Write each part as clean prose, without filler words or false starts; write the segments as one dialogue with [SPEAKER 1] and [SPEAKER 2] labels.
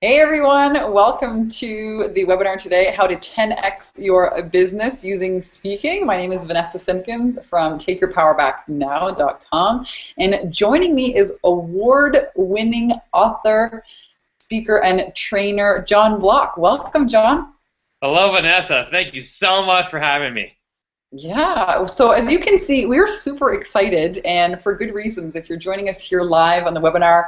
[SPEAKER 1] Hey everyone, welcome to the webinar today, How to 10x Your Business Using Speaking. My name is Vanessa Simpkins from TakeYourPowerBackNow.com, and joining me is award-winning author, speaker, and trainer, John Block. Welcome, John.
[SPEAKER 2] Hello, Vanessa. Thank you so much for having me.
[SPEAKER 1] Yeah, so as you can see, we're super excited, and for good reasons. If you're joining us here live on the webinar,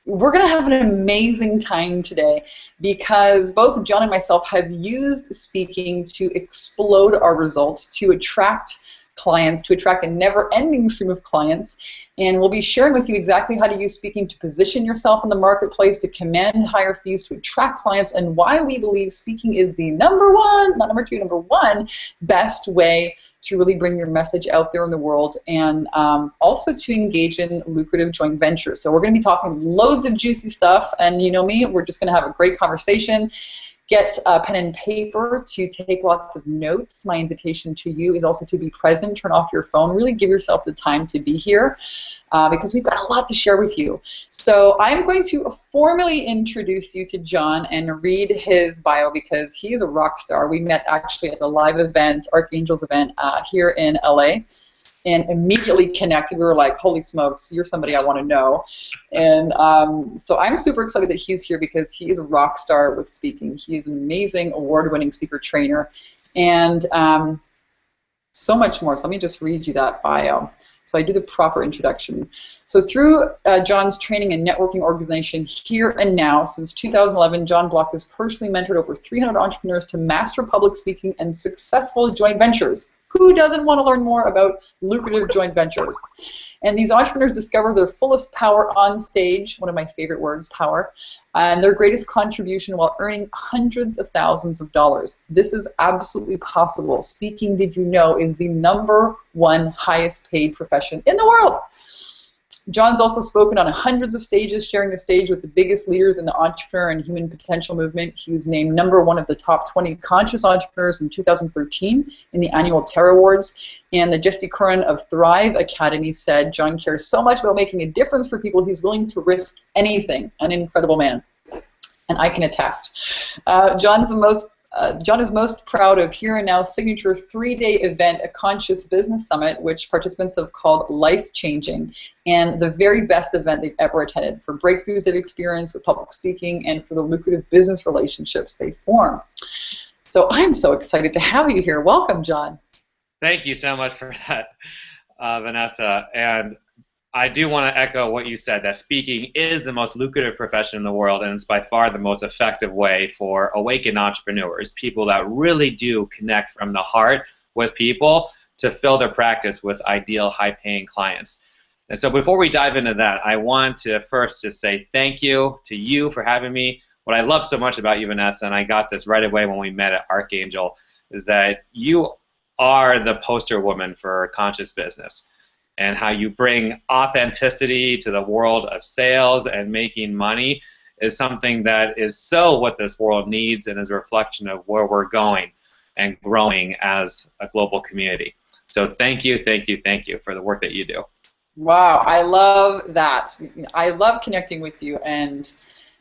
[SPEAKER 1] we're going to have an amazing time today because both John and myself have used speaking to explode our results, to attract clients, to attract a never-ending stream of clients. And we'll be sharing with you exactly how to use speaking to position yourself in the marketplace, to command higher fees, to attract clients, and why we believe speaking is the number one, not number two, number one best way to really bring your message out there in the world, and also to engage in lucrative joint ventures. So we're going to be talking loads of juicy stuff, and you know me, we're just going to have a great conversation. Get a pen and paper to take lots of notes. My invitation to you is also to be present, turn off your phone, really give yourself the time to be here because we've got a lot to share with you. So I'm going to formally introduce you to John and read his bio because he is a rock star. We met actually at a live event, Archangel's event here in LA, and immediately connected. We were like, holy smokes, you're somebody I want to know. And so I'm super excited that he's here because he is a rock star with speaking. He is an amazing award-winning speaker trainer and so much more. So let me just read you that bio. So I do the proper introduction. So through John's training and networking organization Here and Now, since 2011, John Block has personally mentored over 300 entrepreneurs to master public speaking and successful joint ventures. Who doesn't want to learn more about lucrative joint ventures? And these entrepreneurs discover their fullest power on stage, one of my favorite words, power, and their greatest contribution while earning hundreds of thousands of dollars. This is absolutely possible. Speaking, did you know, is the #1 highest paid profession in the world. John's also spoken on hundreds of stages, sharing the stage with the biggest leaders in the entrepreneur and human potential movement. He was named #1 of the top 20 conscious entrepreneurs in 2013 in the annual Terra Awards. And the Jesse Curran of Thrive Academy said, John cares so much about making a difference for people, he's willing to risk anything. An incredible man. And I can attest. John is most proud of Here and Now's signature 3-day event, a Conscious Business Summit, which participants have called life-changing, and the very best event they've ever attended for breakthroughs they've experienced with public speaking and for the lucrative business relationships they form. So I'm so excited to have you here. Welcome, John.
[SPEAKER 2] Thank you so much for that, Vanessa. And I do want to echo what you said, that speaking is the most lucrative profession in the world, and it's by far the most effective way for awakened entrepreneurs, people that really do connect from the heart with people, to fill their practice with ideal high-paying clients. And so before we dive into that, I want to first just say thank you to you for having me. What I love so much about you, Vanessa, and I got this right away when we met at Archangel, is that you are the poster woman for conscious business, and how you bring authenticity to the world of sales and making money is something that is so what this world needs, and is a reflection of where we're going and growing as a global community. So thank you, thank you, thank you for the work that you do.
[SPEAKER 1] Wow, I love that. I love connecting with you, and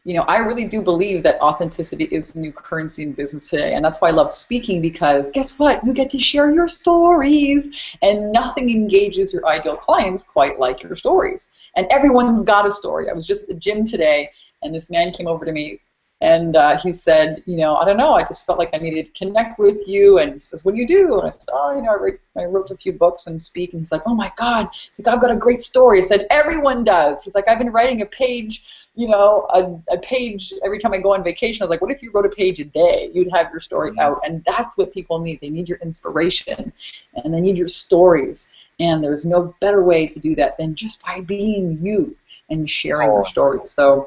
[SPEAKER 1] you know, I really do believe that authenticity is the new currency in business today, and that's why I love speaking, because guess what? You get to share your stories, and nothing engages your ideal clients quite like your stories. And everyone's got a story. I was just at the gym today, and this man came over to me, and he said, you know, I don't know, I just felt like I needed to connect with you. And he says, what do you do? And I said, oh, you know, I wrote a few books and speak. And he's like, oh my God. He's like, I've got a great story. I said, everyone does. He's like, I've been writing a page, you know, a page every time I go on vacation. I was like, what if you wrote a page a day? You'd have your story out. And that's what people need. They need your inspiration, and they need your stories. And there's no better way to do that than just by being you and sharing your stories. So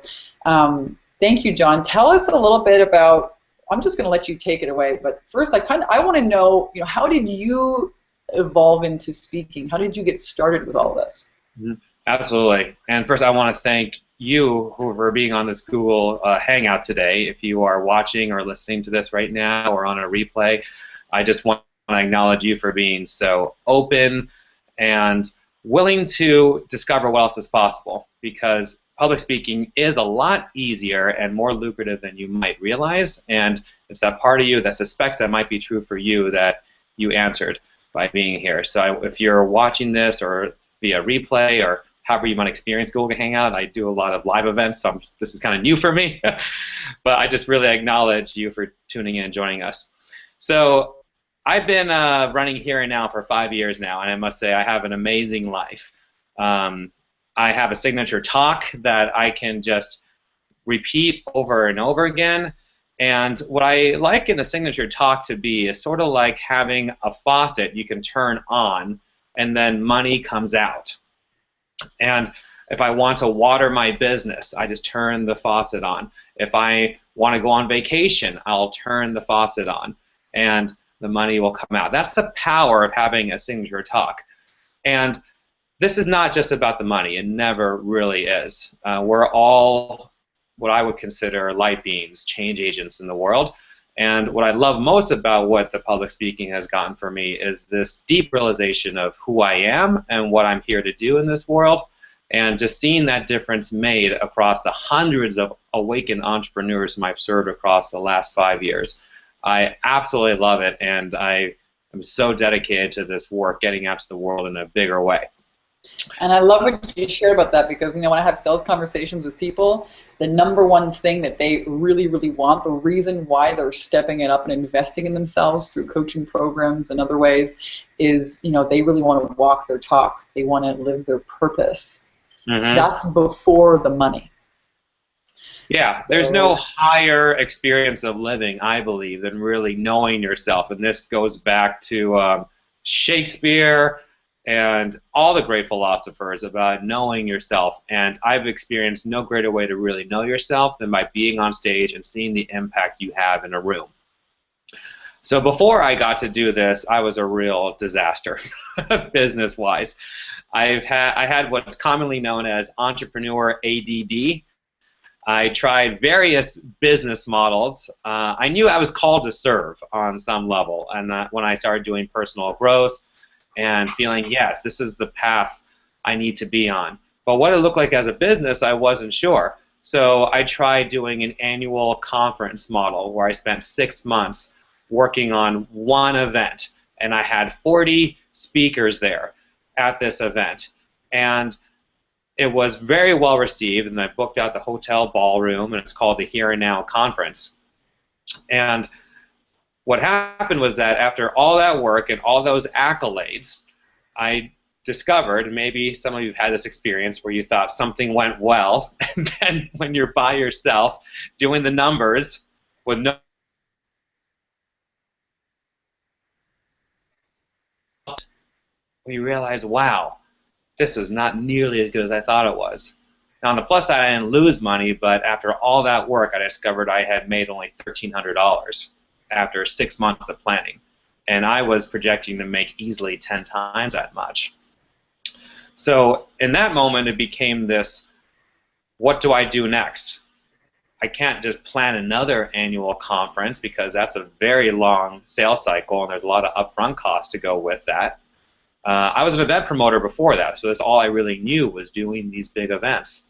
[SPEAKER 1] thank you, John. Tell us a little bit about, I'm just going to let you take it away, but first I want to know, you know, how did you evolve into speaking? How did you get started with all this?
[SPEAKER 2] Absolutely. And first I want to thank you for being on this Google Hangout today. If you are watching or listening to this right now or on a replay, I just want to acknowledge you for being so open and willing to discover what else is possible, because public speaking is a lot easier and more lucrative than you might realize, and it's that part of you that suspects that might be true for you that you answered by being here. So if you're watching this or via replay or however you might experience Google Hangout, I do a lot of live events, so this is kind of new for me, but I just really acknowledge you for tuning in and joining us. So I've been running Here and Now for 5 years now, and I must say I have an amazing life. I have a signature talk that I can just repeat over and over again. And what I like in a signature talk to be is sort of like having a faucet you can turn on, and then money comes out. And if I want to water my business, I just turn the faucet on. If I want to go on vacation, I'll turn the faucet on, and the money will come out. That's the power of having a signature talk. And this is not just about the money. It never really is. We're all what I would consider light beings, change agents in the world. And what I love most about what the public speaking has gotten for me is this deep realization of who I am and what I'm here to do in this world, and just seeing that difference made across the hundreds of awakened entrepreneurs whom I've served across the last 5 years. I absolutely love it, and I am so dedicated to this work, getting out to the world in a bigger way.
[SPEAKER 1] And I love what you shared about that, because when I have sales conversations with people, the number one thing that they really, really want, the reason why they're stepping it up and investing in themselves through coaching programs and other ways, is they really want to walk their talk. They want to live their purpose. Mm-hmm. That's before the money.
[SPEAKER 2] Yeah, there's no higher experience of living, I believe, than really knowing yourself. And this goes back to Shakespeare and all the great philosophers about knowing yourself. And I've experienced no greater way to really know yourself than by being on stage and seeing the impact you have in a room. So before I got to do this, I was a real disaster, business-wise. I had what's commonly known as entrepreneur ADD. I tried various business models. I knew I was called to serve on some level, and when I started doing personal growth and feeling, yes, this is the path I need to be on. But what it looked like as a business, I wasn't sure. So I tried doing an annual conference model where I spent 6 months working on one event, and I had 40 speakers there at this event. And it was very well received, and I booked out the hotel ballroom, and it's called the Here and Now Conference. And what happened was that after all that work and all those accolades, I discovered, maybe some of you have had this experience where you thought something went well, and then when you're by yourself doing the numbers with no you realize, wow, this is not nearly as good as I thought it was. Now, on the plus side, I didn't lose money, but after all that work, I discovered I had made only $1,300 after 6 months of planning. And I was projecting to make easily 10 times that much. So in that moment, it became this, what do I do next? I can't just plan another annual conference, because that's a very long sales cycle, and there's a lot of upfront costs to go with that. I was an event promoter before that, so that's all I really knew, was doing these big events.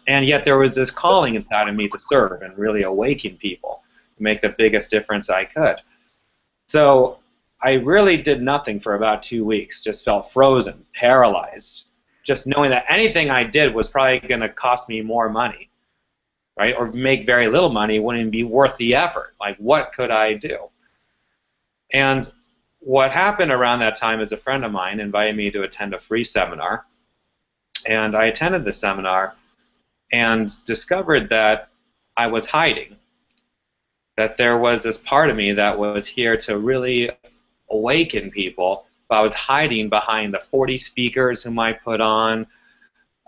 [SPEAKER 2] And yet there was this calling inside of me to serve and really awaken people, to make the biggest difference I could. So I really did nothing for about 2 weeks, just felt frozen, paralyzed, just knowing that anything I did was probably going to cost me more money, right? Or make very little money, wouldn't be worth the effort. Like, what could I do? And what happened around that time is a friend of mine invited me to attend a free seminar, and I attended the seminar and discovered that I was hiding, that there was this part of me that was here to really awaken people, but I was hiding behind the 40 speakers whom I put on,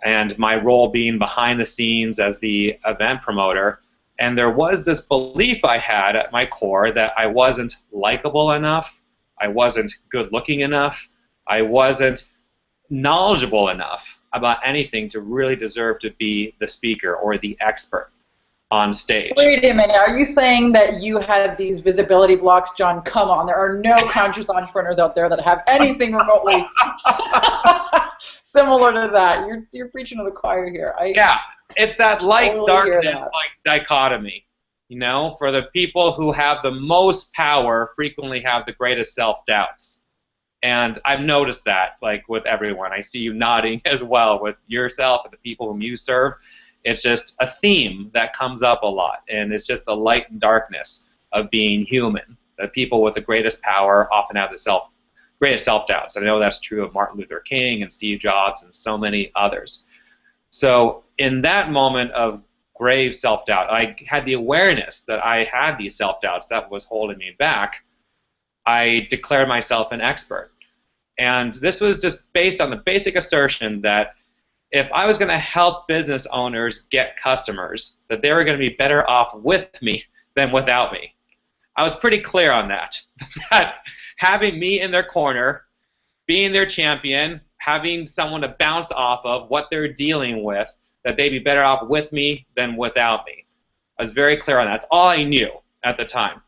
[SPEAKER 2] and my role being behind the scenes as the event promoter. And there was this belief I had at my core that I wasn't likable enough, I wasn't good-looking enough, I wasn't knowledgeable enough about anything to really deserve to be the speaker or the expert on stage.
[SPEAKER 1] Wait a minute, are you saying that you had these visibility blocks? John, come on, there are no conscious entrepreneurs out there that have anything remotely. similar to that. You're preaching to the choir here.
[SPEAKER 2] Yeah, it's that light
[SPEAKER 1] Totally hear
[SPEAKER 2] darkness
[SPEAKER 1] that.
[SPEAKER 2] like dichotomy. You know, for the people who have the most power frequently have the greatest self-doubts. And I've noticed that, like, with everyone. I see you nodding as well with yourself and the people whom you serve. It's just a theme that comes up a lot, and it's just the light and darkness of being human. The people with the greatest power often have the greatest self-doubts. And I know that's true of Martin Luther King and Steve Jobs and so many others. So in that moment of grave self-doubt, I had the awareness that I had these self-doubts that was holding me back. I declared myself an expert. And this was just based on the basic assertion that if I was going to help business owners get customers, that they were going to be better off with me than without me. I was pretty clear on that. That having me in their corner, being their champion, having someone to bounce off of what they're dealing with, that they'd be better off with me than without me. I was very clear on that. That's all I knew at the time.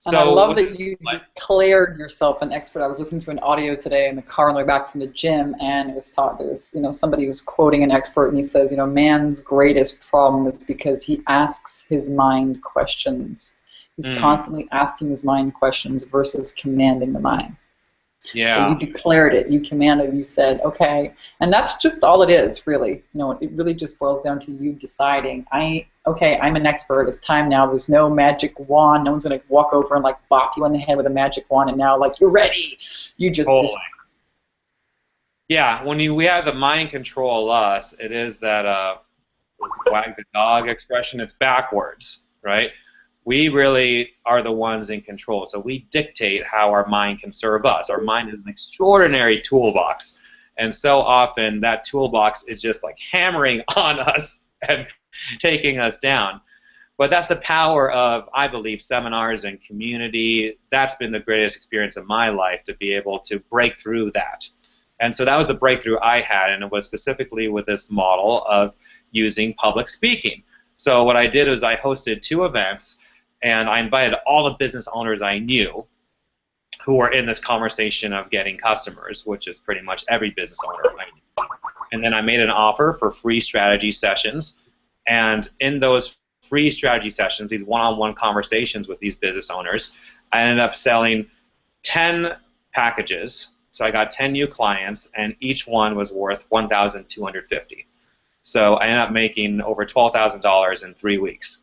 [SPEAKER 1] And I love that you declared yourself an expert. I was listening to an audio today in the car on the way back from the gym, and it was taught there was, somebody was quoting an expert, and he says, man's greatest problem is because he asks his mind questions. He's constantly asking his mind questions versus commanding the mind.
[SPEAKER 2] Yeah.
[SPEAKER 1] So you declared it, you commanded, you said, okay, and that's just all it is, really. It really just boils down to you deciding, okay, I'm an expert, it's time now, there's no magic wand, no one's going to walk over and, like, bop you on the head with a magic wand, and now, like, you're ready. You just
[SPEAKER 2] totally. Yeah, when we have the mind control us, it is that wag the dog expression, it's backwards, right? We really are the ones in control, so we dictate how our mind can serve us. Our mind is an extraordinary toolbox, and so often that toolbox is just like hammering on us and taking us down. But that's the power of, I believe, seminars and community. That's been the greatest experience of my life, to be able to break through that. And so that was the breakthrough I had, and it was specifically with this model of using public speaking. So what I did was I hosted 2 events, and I invited all the business owners I knew who were in this conversation of getting customers, which is pretty much every business owner I knew. And then I made an offer for free strategy sessions. And in those free strategy sessions, these one-on-one conversations with these business owners, I ended up selling 10 packages. So I got 10 new clients, and each one was worth $1,250. So I ended up making over $12,000 in 3 weeks.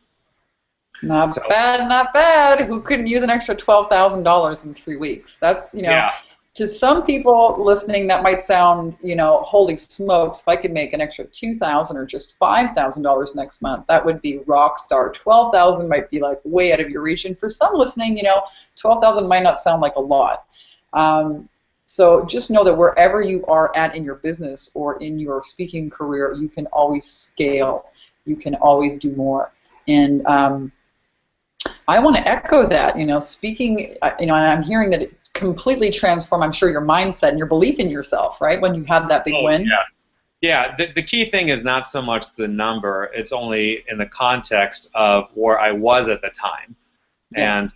[SPEAKER 1] Not bad, not bad. Who couldn't use an extra $12,000 in 3 weeks? That's,
[SPEAKER 2] Yeah.
[SPEAKER 1] To some people listening, that might sound, holy smokes, if I could make an extra $2,000 or just $5,000 next month, that would be rock star. $12,000 might be, like, way out of your reach. And for some listening, $12,000 might not sound like a lot. So just know that wherever you are at in your business or in your speaking career, you can always scale. You can always do more. And I want to echo that, speaking, and I'm hearing that it completely transformed, I'm sure, your mindset and your belief in yourself, right, when you have that big win?
[SPEAKER 2] Yes. Yeah, the key thing is not so much the number, it's only in the context of where I was at the time. Yeah. And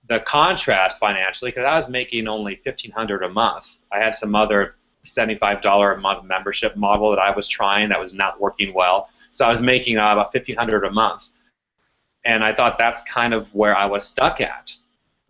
[SPEAKER 2] the contrast financially, because I was making only $1,500 a month. I had some other $75 a month membership model that I was trying that was not working well. So I was making about $1,500 a month. And I thought that's kind of where I was stuck at.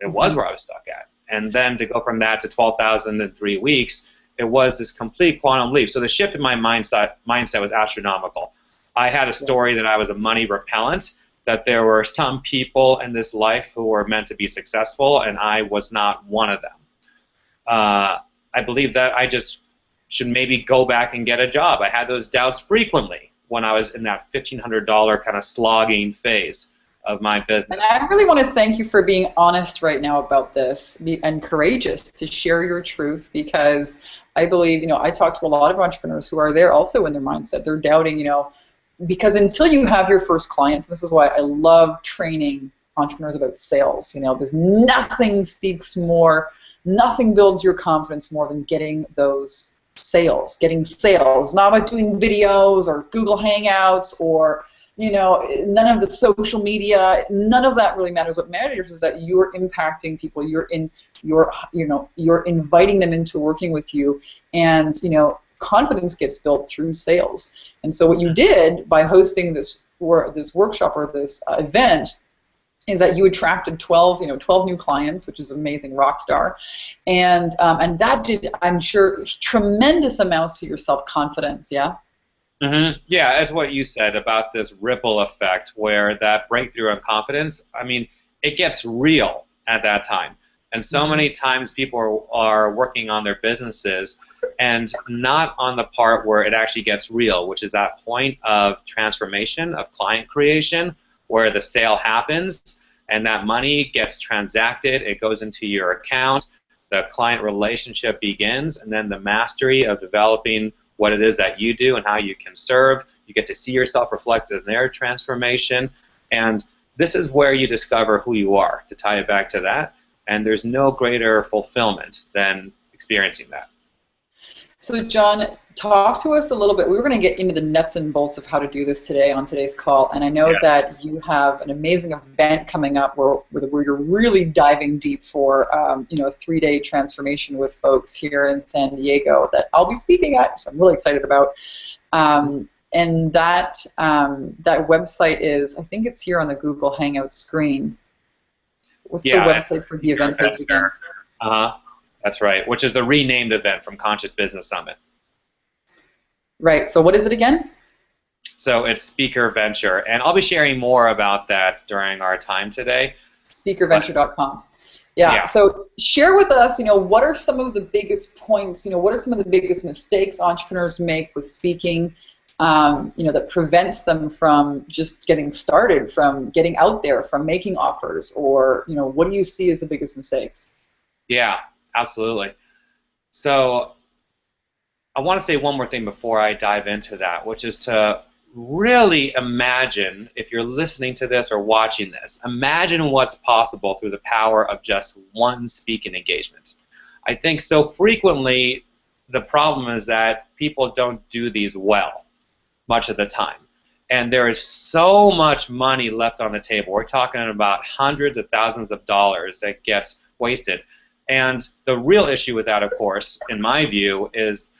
[SPEAKER 2] It was where I was stuck at. And then to go from that to $12,000 in 3 weeks, it was this complete quantum leap. So the shift in my mindset was astronomical. I had a story that I was a money repellent, that there were some people in this life who were meant to be successful, and I was not one of them. I believe that I just should maybe go back and get a job. I had those doubts frequently when I was in that $1,500 kind of slogging phase of my business.
[SPEAKER 1] And I really want to thank you for being honest right now about this and courageous to share your truth, because I believe, I talk to a lot of entrepreneurs who are there also in their mindset. They're doubting, because until you have your first clients, and this is why I love training entrepreneurs about sales, there's nothing speaks more, nothing builds your confidence more than getting those sales, not about doing videos or Google Hangouts or none of the social media, none of that really matters. What matters is that you're impacting people. You're inviting them into working with you, and confidence gets built through sales. And so what you did by hosting this workshop or this event is that you attracted 12 new clients, which is amazing, rock star, and that did, I'm sure, tremendous amounts to your self-confidence. Yeah.
[SPEAKER 2] Yeah, it's what you said about this ripple effect where that breakthrough in confidence, I mean, it gets real at that time. And so many times people are working on their businesses and not on the part where it actually gets real, which is that point of transformation, of client creation, where the sale happens and that money gets transacted, it goes into your account, the client relationship begins, and then the mastery of developing what it is that you do and how you can serve. You get to see yourself reflected in their transformation, and this is where you discover who you are, to tie it back to that, and there's no greater fulfillment than experiencing that.
[SPEAKER 1] So John, talk to us a little bit. We were going to get into the nuts and bolts of how to do this today on today's call, and I know that you have an amazing event coming up where you're really diving deep for a 3-day transformation with folks here in San Diego that I'll be speaking at, so I'm really excited about. And that website is, I think it's here on the Google Hangout screen. What's the website for the event page again?
[SPEAKER 2] That's right, which is the renamed event from Conscious Business Summit.
[SPEAKER 1] Right, so what is it again?
[SPEAKER 2] So it's Speaker Venture, and I'll be sharing more about that during our time today.
[SPEAKER 1] Speakerventure.com. Yeah, so share with us, what are some of the biggest points, what are some of the biggest mistakes entrepreneurs make with speaking, that prevents them from just getting started, from getting out there, from making offers, or, what do you see as the biggest mistakes?
[SPEAKER 2] Yeah, absolutely. So I want to say one more thing before I dive into that, which is to really imagine, if you're listening to this or watching this, imagine what's possible through the power of just one speaking engagement. I think so frequently the problem is that people don't do these well much of the time. And there is so much money left on the table. We're talking about hundreds of thousands of dollars that gets wasted. And the real issue with that, of course, in my view, is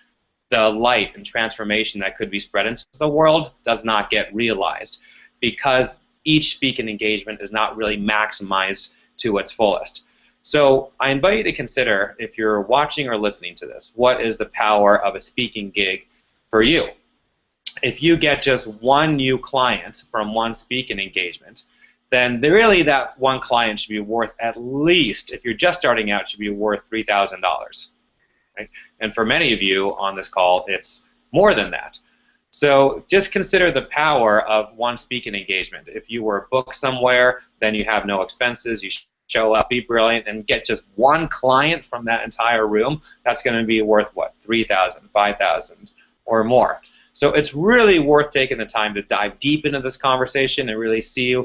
[SPEAKER 2] the light and transformation that could be spread into the world does not get realized because each speaking engagement is not really maximized to its fullest. So I invite you to consider, if you're watching or listening to this, what is the power of a speaking gig for you? If you get just one new client from one speaking engagement, then really that one client should be worth at least, if you're just starting out, should be worth $3,000. Right? And for many of you on this call, it's more than that. So just consider the power of one speaking engagement. If you were booked somewhere, then you have no expenses, you show up, be brilliant, and get just one client from that entire room, that's going to be worth, what, $3,000, $5,000, or more. So it's really worth taking the time to dive deep into this conversation and really see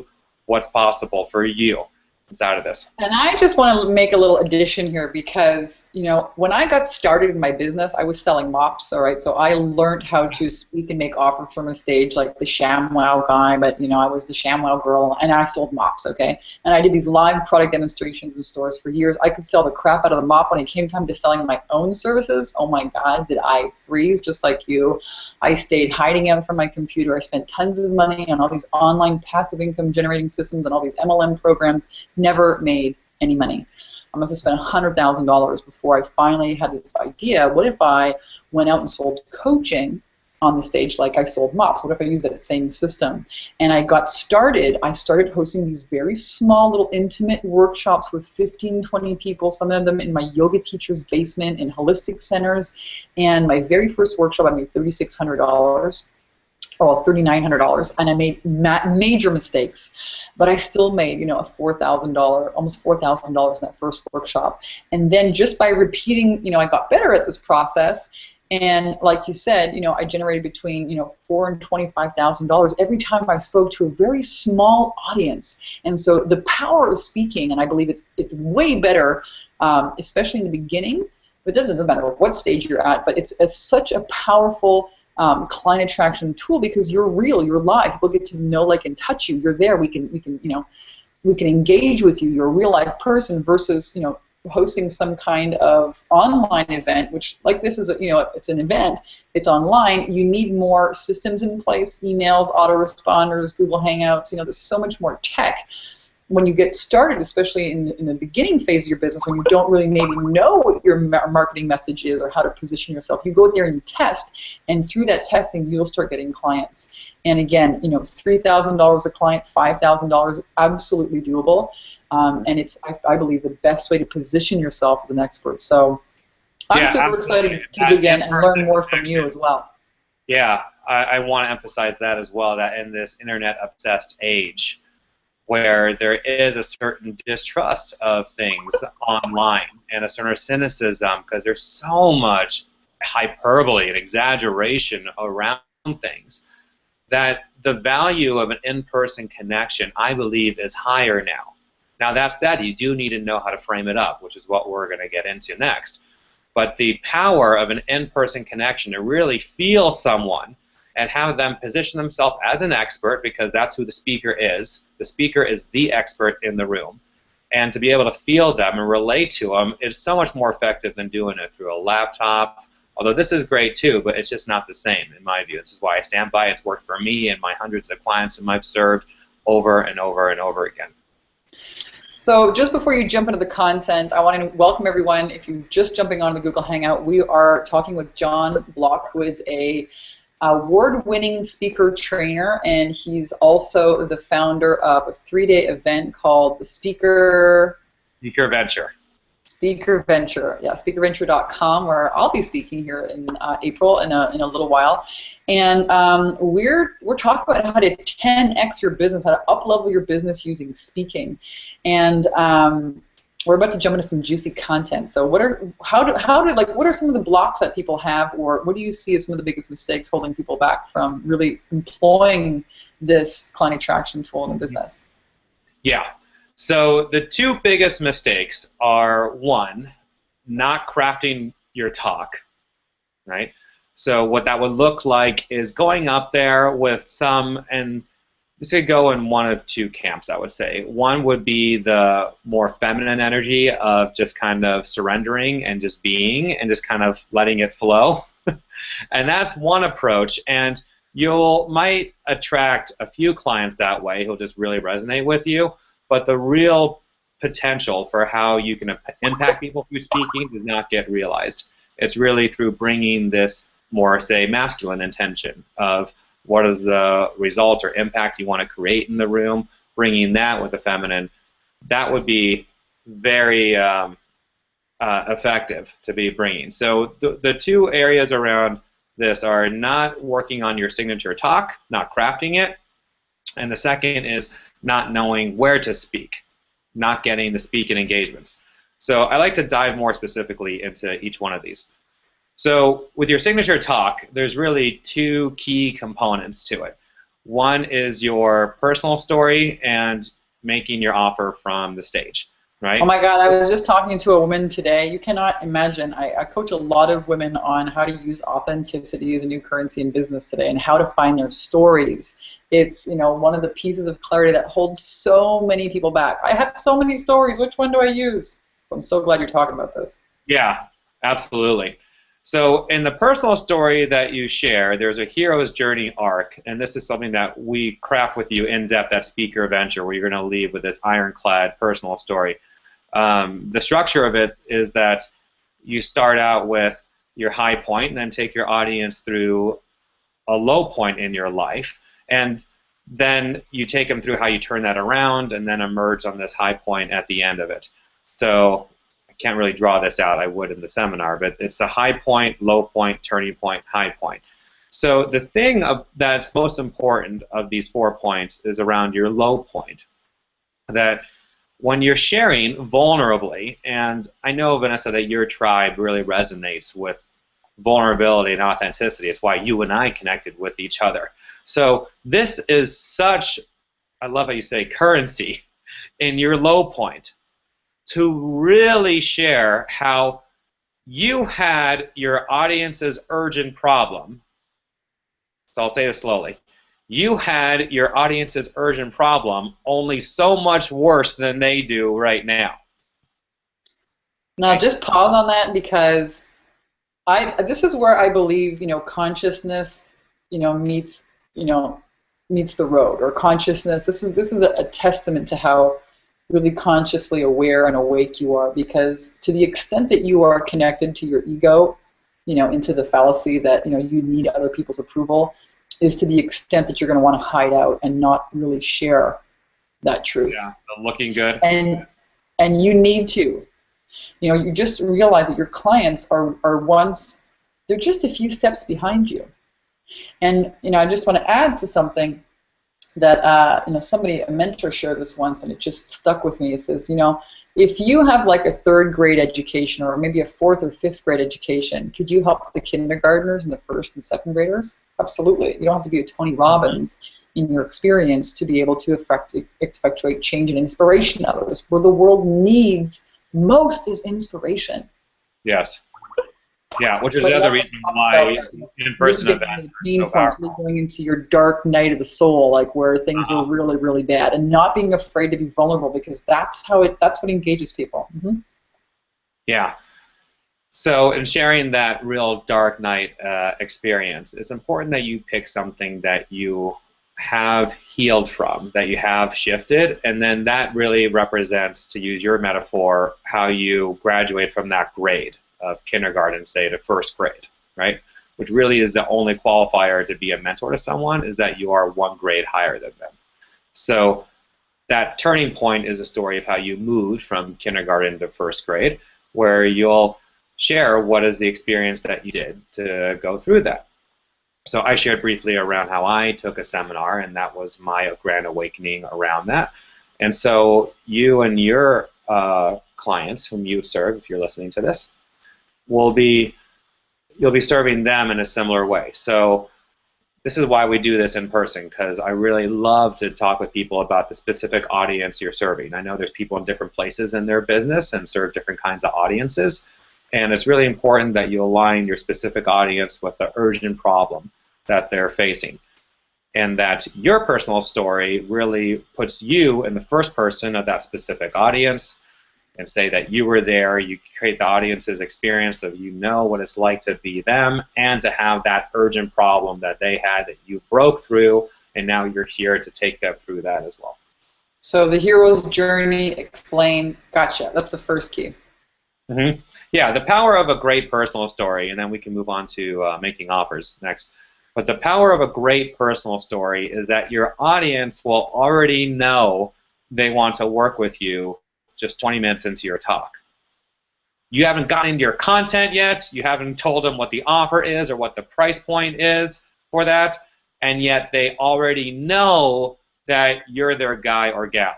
[SPEAKER 2] what's possible for you inside of this.
[SPEAKER 1] And I just want to make a little addition here because, when I got started in my business, I was selling mops, all right? So I learned how to speak and make offers from a stage like the ShamWow guy, but, I was the ShamWow girl, and I sold mops, okay? And I did these live product demonstrations in stores for years. I could sell the crap out of the mop. When it came time to selling my own services, oh my God, did I freeze just like you. I stayed hiding out from my computer. I spent tons of money on all these online passive income generating systems and all these MLM programs. Never made any money. I must have spent $100,000 before I finally had this idea. What if I went out and sold coaching on the stage like I sold mops? What if I used that same system? And I got started. I started hosting these very small little intimate workshops with 15, 20 people, some of them in my yoga teacher's basement in holistic centers. And my very first workshop, I made $3,600. Or $3,900, and I made major mistakes, but I still made, a $4,000, almost $4,000 in that first workshop. And then just by repeating, I got better at this process. And like you said, I generated between, $4,000 and $25,000 every time I spoke to a very small audience. And so the power of speaking, and I believe it's way better, especially in the beginning. But it doesn't matter what stage you're at. But it's such a powerful client attraction tool because you're real, you're live. People get to know, like, and touch you. You're there. We can engage with you. You're a real life person versus, hosting some kind of online event, which like this is, it's an event, it's online, you need more systems in place, emails, autoresponders, Google Hangouts, there's so much more tech. When you get started, especially in the beginning phase of your business, when you don't really maybe know what your marketing message is or how to position yourself, you go there and you test, and through that testing, you'll start getting clients. And again, $3,000 a client, $5,000, absolutely doable. And it's, I believe, the best way to position yourself as an expert. So I'm super excited to dig in and learn more from you as well.
[SPEAKER 2] Yeah, I want to emphasize that as well, that in this internet-obsessed age, where there is a certain distrust of things online and a certain cynicism because there's so much hyperbole and exaggeration around things, that the value of an in-person connection, I believe, is higher now. Now, that said, you do need to know how to frame it up, which is what we're going to get into next. But the power of an in-person connection to really feel someone and have them position themselves as an expert, because that's who the speaker is. The speaker is the expert in the room. And to be able to feel them and relate to them is so much more effective than doing it through a laptop. Although this is great too, but it's just not the same in my view. This is why I stand by. It's worked for me and my hundreds of clients whom I've served over and over and over again.
[SPEAKER 1] So just before you jump into the content, I want to welcome everyone. If you're just jumping on the Google Hangout, we are talking with John Block, who is a award-winning speaker trainer, and he's also the founder of a 3-day event called the Speaker
[SPEAKER 2] Venture.
[SPEAKER 1] Speaker Venture, yeah, speakerventure.com, where I'll be speaking here in April in a little while. And we're talking about how to 10x your business, how to up-level your business using speaking. And we're about to jump into some juicy content. So what are some of the blocks that people have, or what do you see as some of the biggest mistakes holding people back from really employing this client attraction tool in the business?
[SPEAKER 2] Yeah. So the two biggest mistakes are, one, not crafting your talk, right? So what that would look like is going up there with some, and this could go in one of two camps, I would say. One would be the more feminine energy of just kind of surrendering and just being and just kind of letting it flow. And that's one approach, and you might attract a few clients that way who'll just really resonate with you. But the real potential for how you can impact people through speaking does not get realized. It's really through bringing this more, say, masculine intention of what is the result or impact you want to create in the room, bringing that with the feminine. That would be very effective to be bringing. So the two areas around this are not working on your signature talk, not crafting it, and the second is not knowing where to speak, not getting the speaking engagements. So I like to dive more specifically into each one of these. So with your signature talk, there's really two key components to it. One is your personal story and making your offer from the stage, right?
[SPEAKER 1] Oh my God, I was just talking to a woman today. You cannot imagine. I coach a lot of women on how to use authenticity as a new currency in business today and how to find their stories. It's, one of the pieces of clarity that holds so many people back. I have so many stories. Which one do I use? So I'm so glad you're talking about this.
[SPEAKER 2] Yeah, absolutely. So in the personal story that you share, there's a hero's journey arc, and this is something that we craft with you in depth at Speaker Venture, where you're going to leave with this ironclad personal story. The structure of it is that you start out with your high point and then take your audience through a low point in your life, and then you take them through how you turn that around and then emerge on this high point at the end of it. So I can't really draw this out. I would in the seminar, but it's a high point, low point, turning point, high point. So the thing that's most important of these 4 points is around your low point. That when you're sharing vulnerably, and I know, Vanessa, that your tribe really resonates with vulnerability and authenticity. It's why you and I connected with each other. So this is such, I love how you say currency, in your low point, to really share how you had your audience's urgent problem. So I'll say this slowly. You had your audience's urgent problem, only so much worse than they do right now.
[SPEAKER 1] Now just pause on that because this is where I believe, consciousness, meets, meets the road, or consciousness. This is a testament to how really consciously aware and awake you are, because to the extent that you are connected to your ego, into the fallacy that, you need other people's approval, is to the extent that you're going to want to hide out and not really share that truth.
[SPEAKER 2] Yeah, the looking good.
[SPEAKER 1] And you need to. You just realize that your clients are once, they're just a few steps behind you. And, I just want to add to something that, a mentor shared this once, and it just stuck with me. It says, if you have like a third grade education, or maybe a fourth or fifth grade education, could you help the kindergartners and the first and second graders? Absolutely. You don't have to be a Tony Robbins in your experience to be able to effectuate change and inspiration in others. Where the world needs most is inspiration.
[SPEAKER 2] Yes. Yeah, which is the other reason why in-person events are so powerful.
[SPEAKER 1] Really going into your dark night of the soul, like where things were really, really bad, and not being afraid to be vulnerable, because that's what engages people. Mm-hmm.
[SPEAKER 2] Yeah. So in sharing that real dark night experience, it's important that you pick something that you have healed from, that you have shifted, and then that really represents, to use your metaphor, how you graduate from that grade of kindergarten, say, to first grade, right? Which really is the only qualifier to be a mentor to someone, is that you are one grade higher than them. So that turning point is a story of how you moved from kindergarten to first grade, where you'll share what is the experience that you did to go through that. So I shared briefly around how I took a seminar, and that was my grand awakening around that. And so you and your clients whom you serve, if you're listening to this, you'll be serving them in a similar way. So this is why we do this in person, because I really love to talk with people about the specific audience you're serving. I know there's people in different places in their business and serve different kinds of audiences, and it's really important that you align your specific audience with the urgent problem that they're facing, and that your personal story really puts you in the first person of that specific audience, and say that you were there. You create the audience's experience of what it's like to be them, and to have that urgent problem that they had that you broke through, and now you're here to take them through that as well.
[SPEAKER 1] So the hero's journey, explain, gotcha. That's the first key.
[SPEAKER 2] Mm-hmm. Yeah, the power of a great personal story, and then we can move on to making offers next. But the power of a great personal story is that your audience will already know they want to work with you just 20 minutes into your talk. You haven't gotten into your content yet, you haven't told them what the offer is or what the price point is for that, and yet they already know that you're their guy or gal.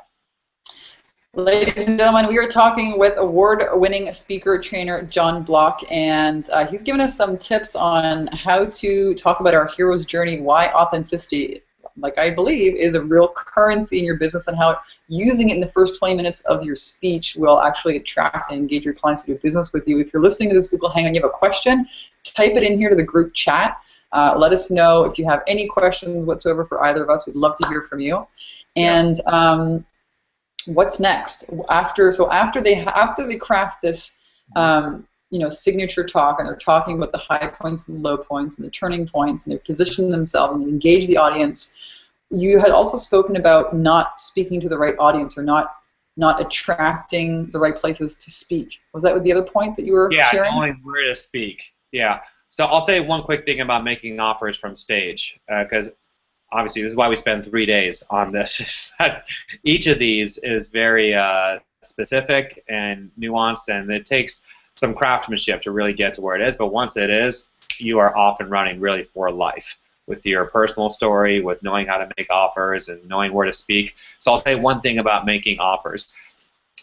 [SPEAKER 1] Ladies and gentlemen, we are talking with award-winning speaker trainer John Block, and he's given us some tips on how to talk about our hero's journey, why authenticity, like I believe, is a real currency in your business, and how using it in the first 20 minutes of your speech will actually attract and engage your clients to do business with you. If you're listening to this, Google Hangout, you have a question, type it in here to the group chat. Let us know if you have any questions whatsoever for either of us. We'd love to hear from you. And what's next? After they craft this signature talk, and they're talking about the high points and the low points and the turning points, and they position themselves and they engage the audience. You had also spoken about not speaking to the right audience, or not attracting the right places to speak. Was that the other point that you were sharing?
[SPEAKER 2] Yeah, knowing where to speak. Yeah. So I'll say one quick thing about making offers from stage, because obviously this is why we spend 3 days on this. Each of these is very specific and nuanced, and it takes some craftsmanship to really get to where it is. But once it is, you are off and running really for life with your personal story, with knowing how to make offers and knowing where to speak. So I'll say one thing about making offers.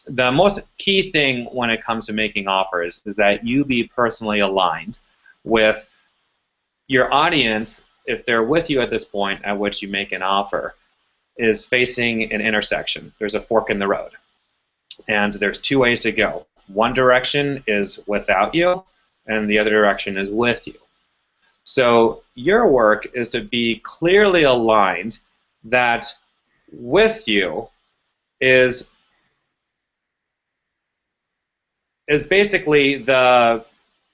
[SPEAKER 2] The most key thing when it comes to making offers is that you be personally aligned with your audience. If they're with you at this point at which you make an offer, is facing an intersection. There's a fork in the road, and there's 2 ways to go. One direction is without you, and the other direction is with you. So your work is to be clearly aligned that with you is is basically the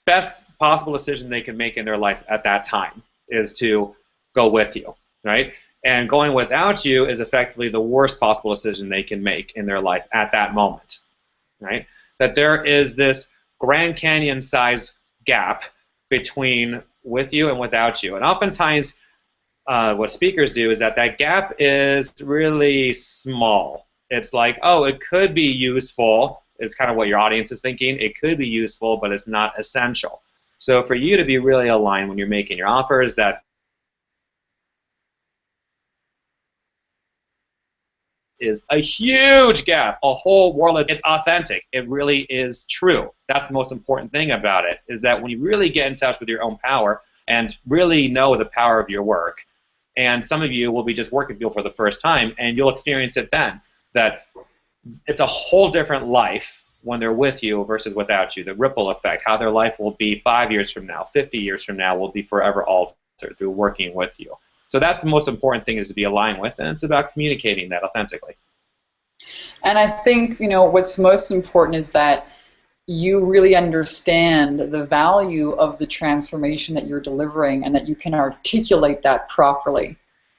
[SPEAKER 2] best possible decision they can make in their life at that time is to go with you, right? And going without you is effectively the worst possible decision they can make in their life at that moment, right? That there is this Grand Canyon size gap between with you and without you. And oftentimes what speakers do is that that gap is really small. It's like, oh, it could be useful, is kind of what your audience is thinking. It could be useful, but it's not essential. So for you to be really aligned when you're making your offers, that is a huge gap, a whole world. It's authentic. It really is true. That's the most important thing about it, is that when you really get in touch with your own power and really know the power of your work, and some of you will be just working with people for the first time, and you'll experience it then, that it's a whole different life when they're with you versus without you. The ripple effect, how their life will be 5 years from now, 50 years from now, will be forever altered through working with you. So that's the most important thing, is to be aligned with, and it's about communicating that authentically.
[SPEAKER 1] And I think, what's most important is that you really understand the value of the transformation that you're delivering, and that you can articulate that properly.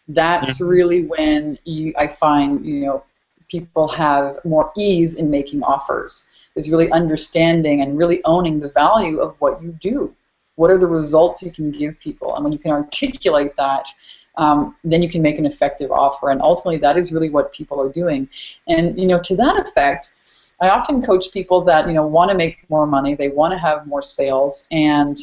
[SPEAKER 1] That's really when I find, people have more ease in making offers, is really understanding and really owning the value of what you do. What are the results you can give people? And when you can articulate that, then you can make an effective offer. And ultimately, that is really what people are doing. And, to that effect, I often coach people that, want to make more money, they want to have more sales, and,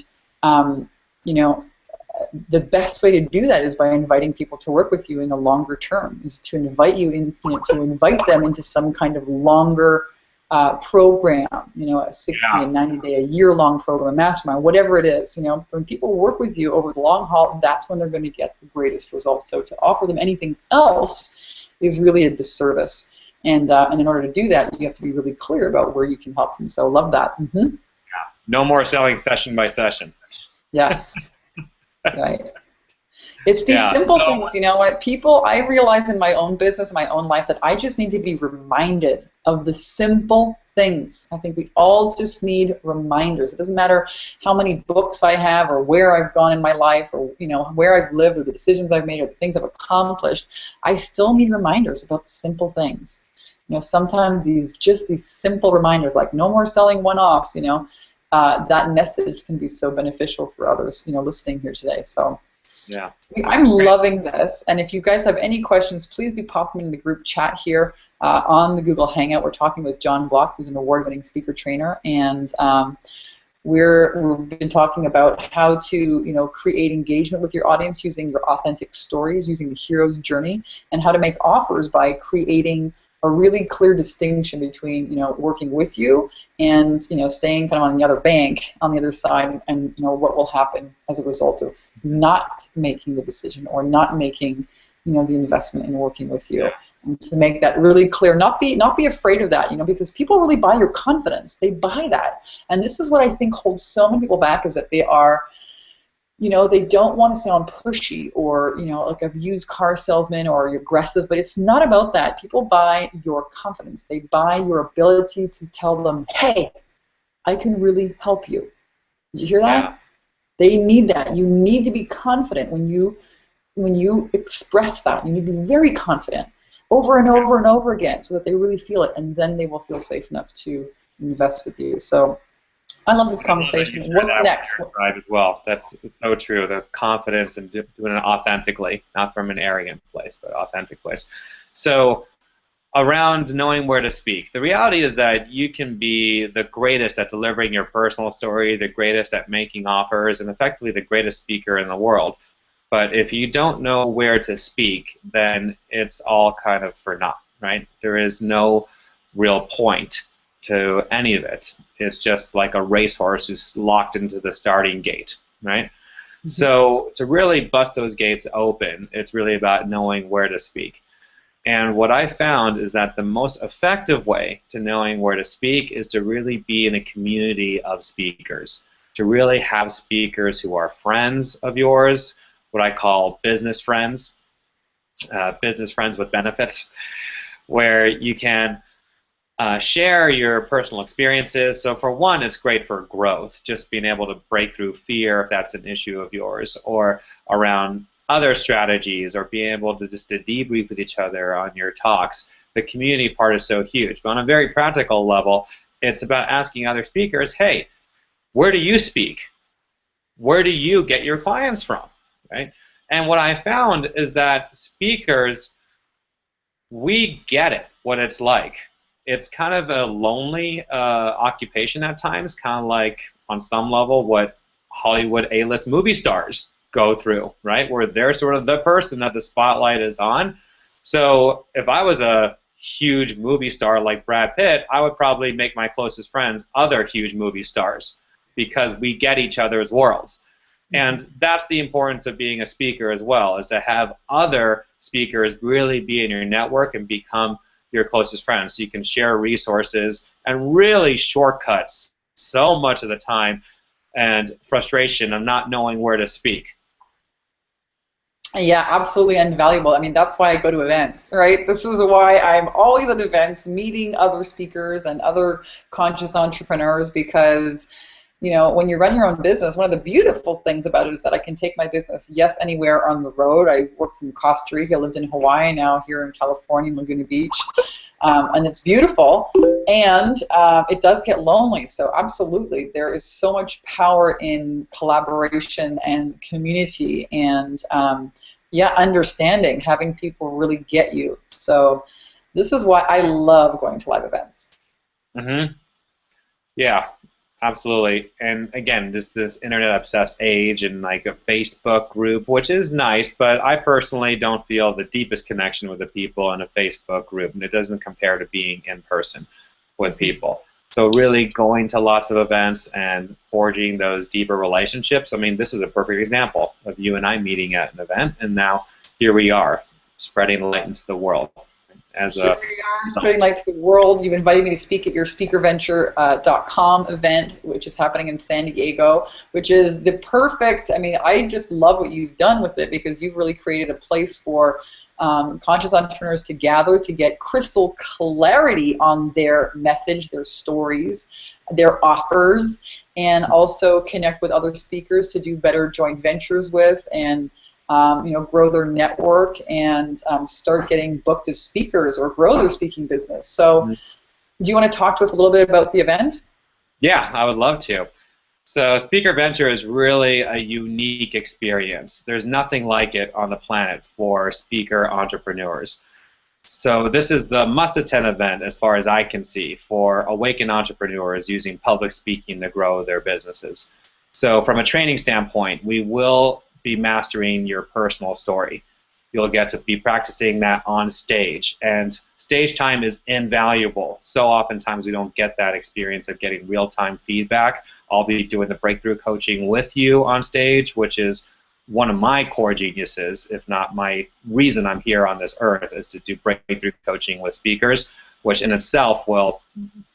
[SPEAKER 1] the best way to do that is by inviting people to work with you in the longer term, is to invite you in, to invite them into some kind of longer program, a 60, a 90-day, a year-long program, a mastermind, whatever it is. When people work with you over the long haul, that's when they're going to get the greatest results. So to offer them anything else is really a disservice. And in order to do that, you have to be really clear about where you can help them. So love that.
[SPEAKER 2] Yeah. No more selling session by session.
[SPEAKER 1] Yes. Right. It's these simple things, what people, I realize in my own business, my own life, that I just need to be reminded of the simple things. I think we all just need reminders. It doesn't matter how many books I have, or where I've gone in my life, or where I've lived, or the decisions I've made, or the things I've accomplished. I still need reminders about the simple things. Sometimes these simple reminders, like no more selling one-offs, that message can be so beneficial for others, listening here today. So
[SPEAKER 2] yeah,
[SPEAKER 1] I'm loving this. And if you guys have any questions, please do pop them in the group chat here on the Google Hangout. We're talking with John Block, who's an award-winning speaker trainer, and we've been talking about how to create engagement with your audience using your authentic stories, using the hero's journey, and how to make offers by creating a really clear distinction between working with you and staying kind of on the other bank, on the other side, and what will happen as a result of not making the decision or not making the investment in working with you. And to make that really clear, not be afraid of that, because people really buy your confidence. They buy that, and this is what I think holds so many people back, is that they are, they don't want to sound pushy or, like a used car salesman or aggressive, but it's not about that. People buy your confidence. They buy your ability to tell them, hey, I can really help you. Did you hear that?
[SPEAKER 2] Yeah.
[SPEAKER 1] They need that. You need to be confident when you express that. You need to be very confident over and over and over again, so that they really feel it, and then they will feel safe enough to invest with you. So I love this conversation. What's next?
[SPEAKER 2] Right, as well. That's so true. The confidence and doing it authentically, not from an arrogant place, but authentic place. So around knowing where to speak, the reality is that you can be the greatest at delivering your personal story, the greatest at making offers, and effectively the greatest speaker in the world. But if you don't know where to speak, then it's all kind of for naught, right? There is no real point to any of it. It's just like a racehorse who's locked into the starting gate, right? Mm-hmm. So to really bust those gates open, it's really about knowing where to speak. And what I found is that the most effective way to knowing where to speak is to really be in a community of speakers, to really have speakers who are friends of yours, what I call business friends with benefits, where you can share your personal experiences. So for one, it's great for growth, just being able to break through fear if that's an issue of yours, or around other strategies, or being able to just to debrief with each other on your talks. The community part is so huge. But on a very practical level, it's about asking other speakers, hey, where do you speak? Where do you get your clients from? Right? And what I found is that speakers, we get it, what it's like. It's kind of a lonely occupation at times, kind of like on some level what Hollywood A-list movie stars go through, right? Where they're sort of the person that the spotlight is on. So if I was a huge movie star like Brad Pitt, I would probably make my closest friends other huge movie stars because we get each other's worlds. And that's the importance of being a speaker as well, is to have other speakers really be in your network and become your closest friends, so you can share resources and really shortcuts so much of the time and frustration of not knowing where to speak.
[SPEAKER 1] Yeah, absolutely invaluable. I mean, that's why I go to events, right? This is why I'm always at events, meeting other speakers and other conscious entrepreneurs, because when you run your own business, one of the beautiful things about it is that I can take my business, yes, anywhere on the road. I work from Costa Rica, lived in Hawaii, now here in California, Laguna Beach, and it's beautiful, and it does get lonely. So absolutely, there is so much power in collaboration and community and, yeah, understanding, having people really get you. So this is why I love going to live events.
[SPEAKER 2] Mm-hmm. Yeah. Absolutely. And again, just this internet-obsessed age and like a Facebook group, which is nice, but I personally don't feel the deepest connection with the people in a Facebook group, and it doesn't compare to being in person with people. So really going to lots of events and forging those deeper relationships. I mean, this is a perfect example of you and I meeting at an event, and now here we are, spreading light into the world.
[SPEAKER 1] Here we are, spreading light to the world. You've invited me to speak at your speakerventure.com event, which is happening in San Diego, which is the perfect, I mean, I just love what you've done with it, because you've really created a place for conscious entrepreneurs to gather, to get crystal clarity on their message, their stories, their offers, and also connect with other speakers to do better joint ventures with, and grow their network and start getting booked as speakers or grow their speaking business. So do you want to talk to us a little bit about the event?
[SPEAKER 2] Yeah, I would love to. So Speaker Venture is really a unique experience. There's nothing like it on the planet for speaker entrepreneurs. So this is the must-attend event, as far as I can see, for awakened entrepreneurs using public speaking to grow their businesses. So from a training standpoint, we will be mastering your personal story. You'll get to be practicing that on stage, and stage time is invaluable. So oftentimes we don't get that experience of getting real-time feedback. I'll be doing the breakthrough coaching with you on stage, which is one of my core geniuses, if not my reason I'm here on this earth, is to do breakthrough coaching with speakers, which in itself will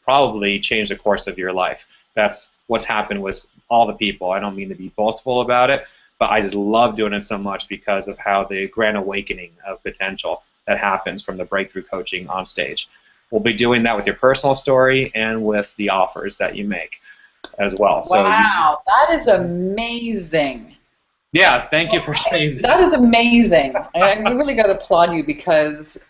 [SPEAKER 2] probably change the course of your life. That's what's happened with all the people. I don't mean to be boastful about it, but I just love doing it so much because of how the grand awakening of potential that happens from the breakthrough coaching on stage. We'll be doing that with your personal story and with the offers that you make as well.
[SPEAKER 1] Wow, that is amazing.
[SPEAKER 2] Yeah, thank you for saying that.
[SPEAKER 1] That is amazing. I really got to applaud you, because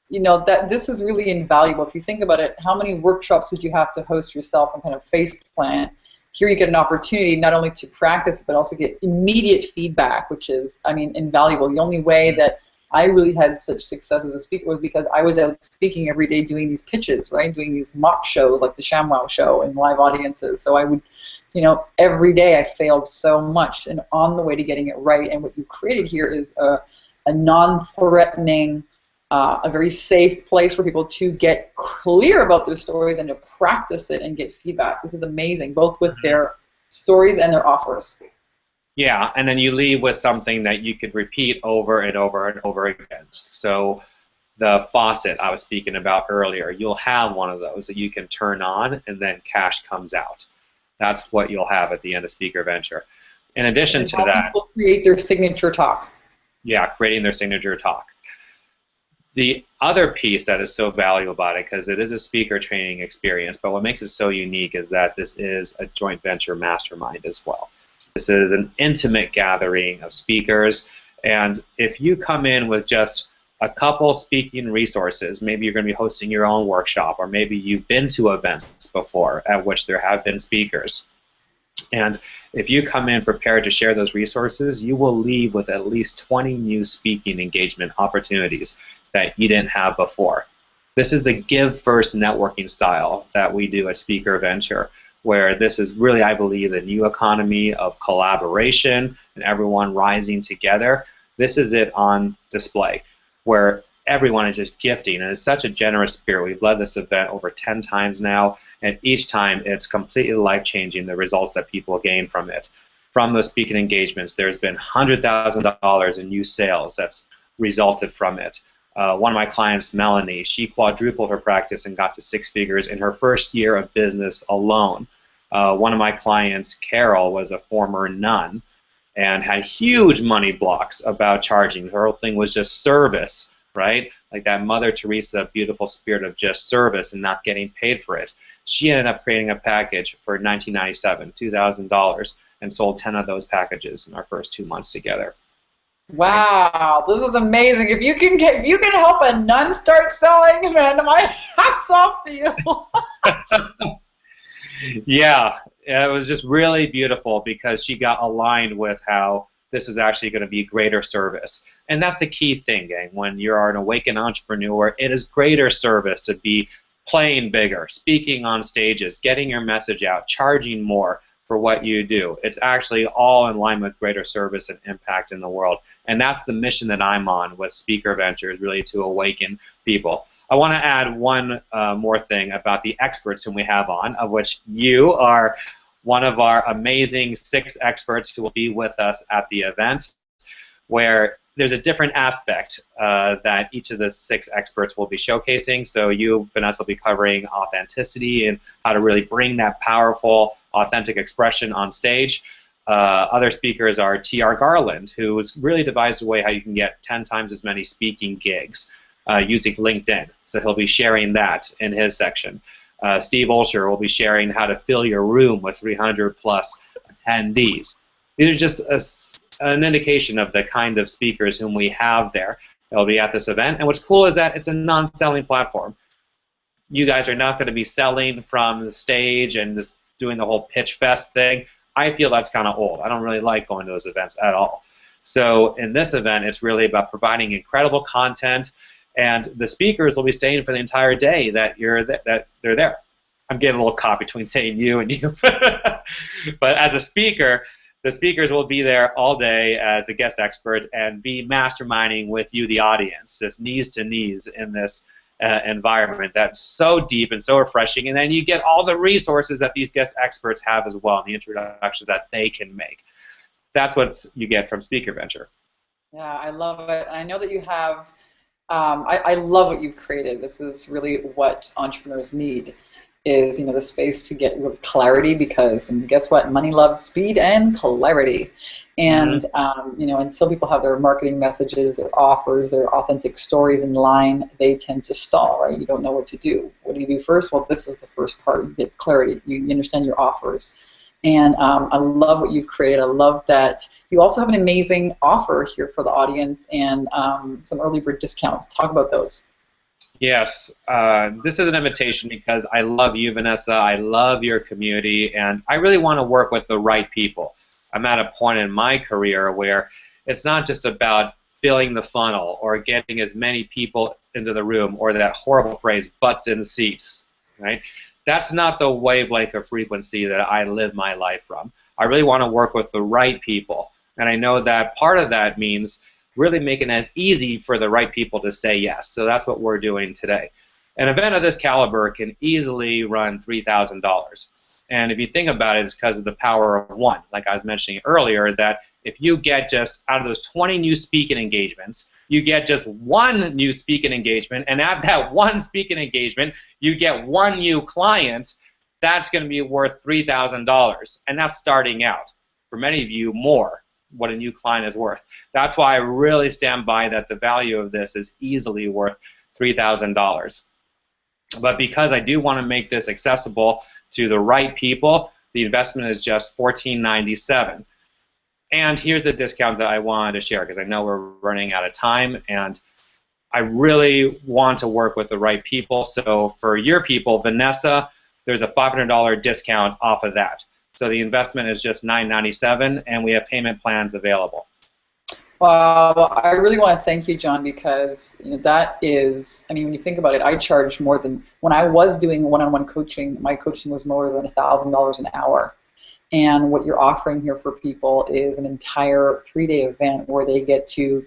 [SPEAKER 1] that this is really invaluable. If you think about it, how many workshops would you have to host yourself and kind of face plant? Here you get an opportunity not only to practice, but also get immediate feedback, which is, I mean, invaluable. The only way that I really had such success as a speaker was because I was out speaking every day doing these pitches, right? Doing these mock shows like the ShamWow show in live audiences. So I would, every day I failed so much, and on the way to getting it right. And what you've created here is a non-threatening, a very safe place for people to get clear about their stories and to practice it and get feedback. This is amazing, both with their stories and their offers.
[SPEAKER 2] Yeah, and then you leave with something that you could repeat over and over and over again. So the faucet I was speaking about earlier, you'll have one of those that you can turn on and then cash comes out. That's what you'll have at the end of Speaker Venture. In addition to that,
[SPEAKER 1] people create their signature talk.
[SPEAKER 2] Yeah, creating their signature talk. The other piece that is so valuable about it, because it is a speaker training experience, but what makes it so unique is that this is a joint venture mastermind as well. This is an intimate gathering of speakers, and if you come in with just a couple speaking resources, maybe you're going to be hosting your own workshop, or maybe you've been to events before at which there have been speakers, and if you come in prepared to share those resources, you will leave with at least 20 new speaking engagement opportunities that you didn't have before. This is the give first networking style that we do at Speaker Venture, where this is really, I believe, the new economy of collaboration and everyone rising together. This is it on display, where everyone is just gifting, and it's such a generous spirit. We've led this event over 10 times now, and each time it's completely life-changing, the results that people gain from it. From those speaking engagements, there's been $100,000 in new sales that's resulted from it. One of my clients, Melanie, she quadrupled her practice and got to 6 figures in her first year of business alone. One of my clients, Carol, was a former nun and had huge money blocks about charging. Her whole thing was just service, right? Like that Mother Teresa beautiful spirit of just service and not getting paid for it. She ended up creating a package for $1997, $2,000, and sold 10 of those packages in our first 2 months together.
[SPEAKER 1] Wow, this is amazing. If you can help a nun start selling, man, my hats off to you.
[SPEAKER 2] Yeah, it was just really beautiful because she got aligned with how this was actually going to be greater service. And that's the key thing, gang. When you're an awakened entrepreneur, it is greater service to be playing bigger, speaking on stages, getting your message out, charging more for what you do. It's actually all in line with greater service and impact in the world. And that's the mission that I'm on with Speaker Ventures, really to awaken people. I want to add one more thing about the experts whom we have on, of which you are one of our amazing 6 experts who will be with us at the event, where there's a different aspect that each of the 6 experts will be showcasing. So you, Vanessa, will be covering authenticity and how to really bring that powerful, authentic expression on stage. Other speakers are T.R. Garland, who's really devised a way how you can get 10 times as many speaking gigs using LinkedIn. So he'll be sharing that in his section. Steve Olsher will be sharing how to fill your room with 300 plus attendees. These are just an indication of the kind of speakers whom we have there. They'll be at this event, and what's cool is that it's a non-selling platform. You guys are not going to be selling from the stage and just doing the whole pitch fest thing. I feel that's kind of old. I don't really like going to those events at all. So in this event, it's really about providing incredible content, and the speakers will be staying for the entire day that they're there. I'm getting a little caught between saying you and you. But as a speaker, the speakers will be there all day as a guest expert and be masterminding with you, the audience, just knees to knees in this environment that's so deep and so refreshing. And then you get all the resources that these guest experts have as well, and the introductions that they can make. That's what you get from Speaker Venture.
[SPEAKER 1] Yeah, I love it. I know that you have, I love what you've created. This is really what entrepreneurs need, is the space to get with clarity, because guess what? Money loves speed and clarity. And until people have their marketing messages, their offers, their authentic stories in line, they tend to stall, right? You don't know what to do. What do you do first? Well, this is the first part. You get clarity. You understand your offers. And I love what you've created. I love that you also have an amazing offer here for the audience and some early bird discounts. Talk about those.
[SPEAKER 2] Yes, this is an invitation because I love you, Vanessa. I love your community, and I really want to work with the right people. I'm at a point in my career where it's not just about filling the funnel or getting as many people into the room, or that horrible phrase, butts in seats, right? That's not the wavelength or frequency that I live my life from. I really want to work with the right people, and I know that part of that means really making it as easy for the right people to say yes. So that's what we're doing today. An event of this caliber can easily run $3,000. And if you think about it, it's because of the power of one. Like I was mentioning earlier, that if you get just out of those 20 new speaking engagements, you get just one new speaking engagement, and at that one speaking engagement, you get one new client, that's going to be worth $3,000. And that's starting out. For many of you, more. what a new client is worth. That's why I really stand by that the value of this is easily worth $3,000. But because I do want to make this accessible to the right people, the investment is just $14.97. And here's the discount that I wanted to share, because I know we're running out of time, and I really want to work with the right people. So for your people, Vanessa, there's a $500 discount off of that. So the investment is just $9.97, and we have payment plans available.
[SPEAKER 1] Well, I really want to thank you, John, because that is, I mean, when you think about it, I charge more than, when I was doing one-on-one coaching, my coaching was more than $1,000 an hour. And what you're offering here for people is an entire 3-day event where they get to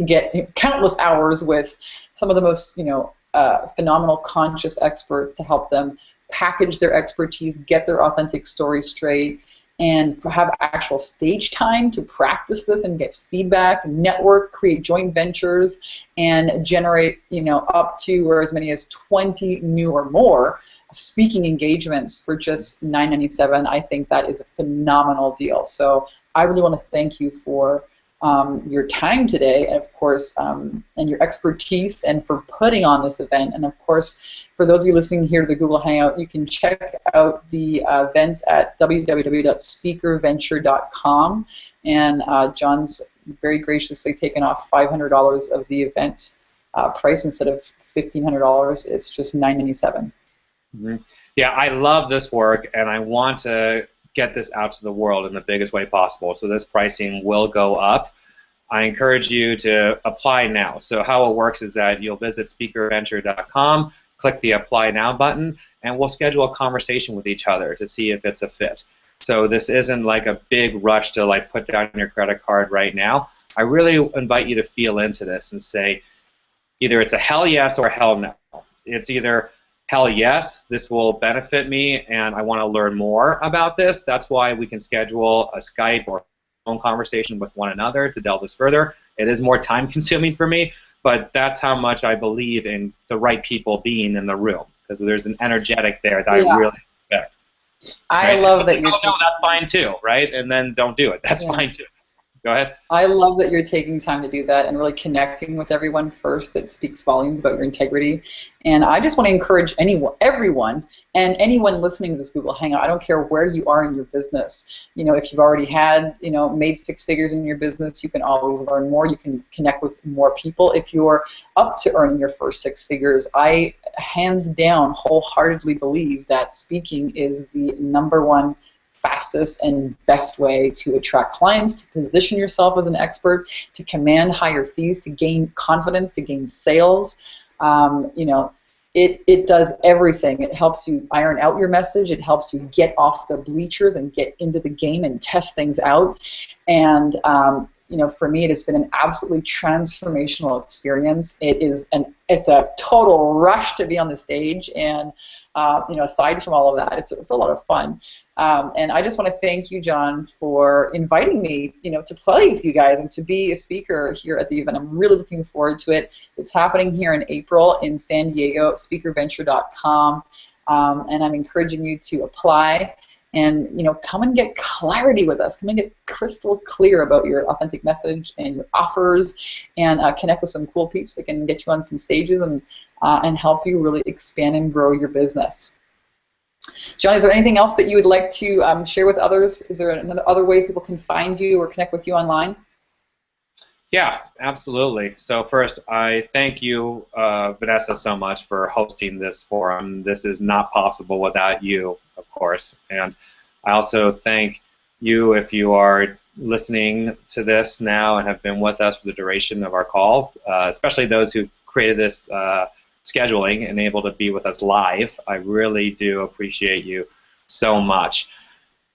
[SPEAKER 1] get countless hours with some of the most, phenomenal conscious experts to help them package their expertise, get their authentic story straight, and have actual stage time to practice this and get feedback, network, create joint ventures, and generate, up to or as many as 20 new or more speaking engagements for just $9.97. I think that is a phenomenal deal. So I really want to thank you for your time today, and of course, and your expertise, and for putting on this event. And of course, for those of you listening here to the Google Hangout, you can check out the event at www.speakerventure.com. And John's very graciously taken off $500 of the event price instead of $1,500. It's just $9.97.
[SPEAKER 2] Mm-hmm. Yeah, I love this work, and I want to get this out to the world in the biggest way possible. So this pricing will go up. I encourage you to apply now. So how it works is that you'll visit speakerventure.com, click the Apply Now button, and we'll schedule a conversation with each other to see if it's a fit. So this isn't like a big rush to like put down your credit card right now. I really invite you to feel into this and say either it's a hell yes or a hell no. It's either hell yes, this will benefit me and I want to learn more about this. That's why we can schedule a Skype or phone conversation with one another to delve this further. It is more time consuming for me, but that's how much I believe in the right people being in the room, because there's an energetic there that I really respect.
[SPEAKER 1] I love that you're...
[SPEAKER 2] Oh, no, that's fine too, right? And then don't do it. That's fine too. Go ahead.
[SPEAKER 1] I love that you're taking time to do that and really connecting with everyone first. It speaks volumes about your integrity. And I just want to encourage everyone, and anyone listening to this Google Hangout, I don't care where you are in your business. If you've already had, made 6 figures in your business, you can always learn more. You can connect with more people. If you're up to earning your first 6 figures, I hands down wholeheartedly believe that speaking is the #1 fastest and best way to attract clients, to position yourself as an expert, to command higher fees, to gain confidence, to gain sales. It does everything. It helps you iron out your message. It helps you get off the bleachers and get into the game and test things out. And for me, it has been an absolutely transformational experience. It's a total rush to be on the stage, and aside from all of that, it's a lot of fun. And I just want to thank you, John, for inviting me, to play with you guys and to be a speaker here at the event. I'm really looking forward to it. It's happening here in April in San Diego, speakerventure.com, and I'm encouraging you to apply and come and get clarity with us. Come and get crystal clear about your authentic message and your offers, and connect with some cool peeps that can get you on some stages and help you really expand and grow your business. John, is there anything else that you would like to share with others? Is there other ways people can find you or connect with you online?
[SPEAKER 2] Yeah, absolutely. So first, I thank you, Vanessa, so much for hosting this forum. This is not possible without you, of course. And I also thank you if you are listening to this now and have been with us for the duration of our call, especially those who created this scheduling and able to be with us live. I really do appreciate you so much.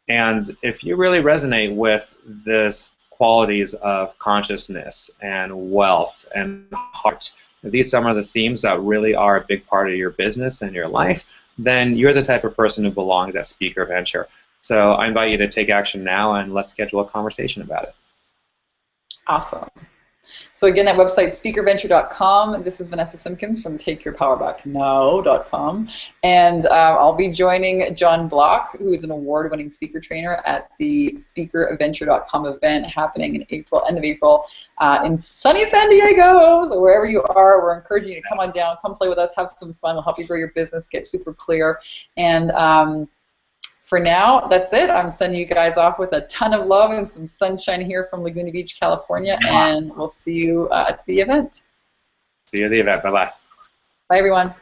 [SPEAKER 2] And if you really resonate with this qualities of consciousness and wealth and heart, if these are some of the themes that really are a big part of your business and your life, then you're the type of person who belongs at Speaker Venture. So I invite you to take action now, and let's schedule a conversation about it.
[SPEAKER 1] Awesome. So again, that website, speakerventure.com. This is Vanessa Simpkins from TakeYourPowerBackNow.com. And I'll be joining John Block, who is an award-winning speaker trainer, at the speakerventure.com event happening in April, end of April, in sunny San Diego. So wherever you are, we're encouraging you to come on down, come play with us, have some fun. We'll help you grow your business, get super clear. And for now, that's it. I'm sending you guys off with a ton of love and some sunshine here from Laguna Beach, California, and we'll see you at the event.
[SPEAKER 2] See you at the event. Bye-bye.
[SPEAKER 1] Bye, everyone.